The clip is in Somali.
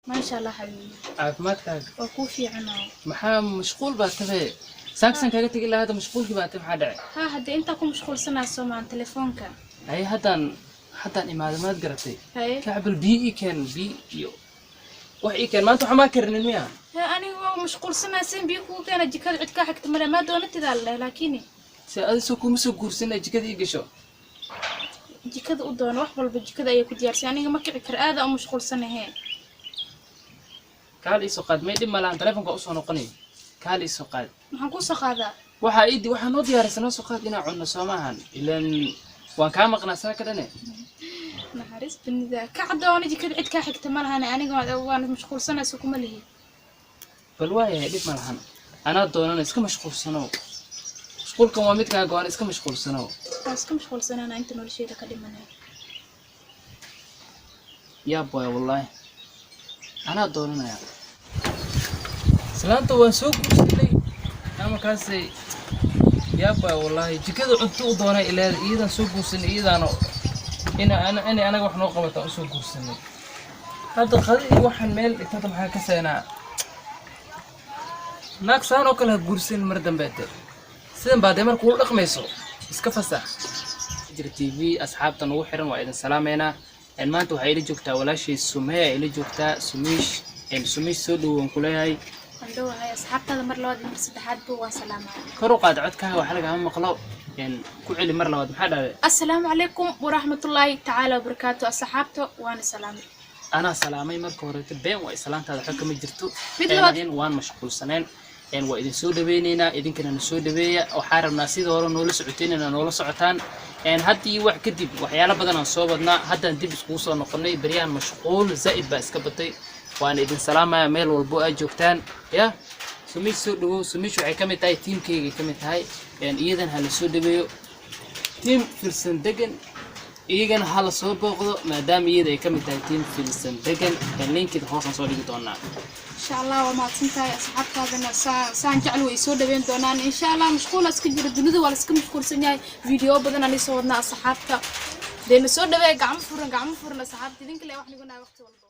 ما شاء الله حبيبي عافمادكاga وكوفي عنا maxaa mashquul baa tahay saaksan kaga tagi lahayd mashquulkii baa tahay maxaa dhacay ها هدي انت كو مشغول سنة سو عن تليفونك ay haddaan imaadamaad garatay هاي kacbal bii kan bii iyo wax ii kan maanta waxa ma karnin miya أنا هو مشغول سنة سين بيكو كان جكاد عدك حكت مرة ما دونت ذا لكني si aad soo kuma soo guursanay jikada ii gasho جكاد ودون وحبل بجكاد أي كديار يعني ما كعكر هذا أو مشغول سنة هي kaal ii soo qaad meedhib malahan telefoonka u soo noqonay kaal ii soo qaad محنقول هذا waxa ii waxa noo diyaarsan soo qaad inaa cunno Soomahan ilaan waan ka maqnaa sana kadane نحرس بالنذا كعدوني جكاد عدك حكت مرة أنا وأنا مشغول سنة سو كمله bal waayahay dhib malahan anaa doonana iska mashquulsano mashquulkan waa midkaaga waan iska mashquulsano بس كم مشغول سنة أنا أنت نقول شيء تكلمنا يا boy wallahi anaa doonanaya islaanta waan soo guursanay ama kaasay ya boy wallahi jikada cunto u doonay ilaa iidan soo guursanay iidano ina anaga wax noo qabata u soo guursanay hadda qadi waxaan meel inta maxaa ka seenaa naag saan oo kale guursan mar dambeete sidan baad markuu u dhaqmayso iska fasax jira TV asxaabtan ugu xiran waa idin salaameena in maanta waxay ila joogtaa walaashii Sumeeya ila joogtaa Sumeesh soo dhawoon kuleeyahay عندو هاي أصحابتها مر لواد مر سدحات بو وسلام karo qaad codkaaga waxa laga maqlo ku celi mar labaad maxaa dhacay السلام عليكم ورحمة الله تعالى وبركاته أصحابته وأنا سلامي أنا سلامي marka hore been waa islaantaada xog kama jirto waan mashquulsaneen waa idin soo dhaweynayna idinkana soo dhaweeya waxa rabnaa sidoo hore noola socoteynayna noola socotaan haddii wax kadib waxyaalo badan aan soo wadnaa haddaan dib isku soo noqonay bariyaan mashquul zaid baa iska batay waan idin salaamaya meel walbo aad joogtaan ya Sumeesh soo dhawo Sumeesh waxay kamid tahay teamkayga kamid tahay iyadan hala soo dhaweeyo team firsan degan iyagana hala soo booqdo maadaama iyada ay kamid tahay team firsan degan linkida hoos soo dhigi doonaa إن شاء الله وما تنتهي أصحابتها أنا سان جعلوا يسود بين دونان إن شاء الله مشغولة سكجر الدنيا ولا سكم مشغول سنياي فيديو بدنا نسودنا أصحابتها لأن سود بين قعم فرن أصحابتي ذيك اللي واحد يقولنا وقت والله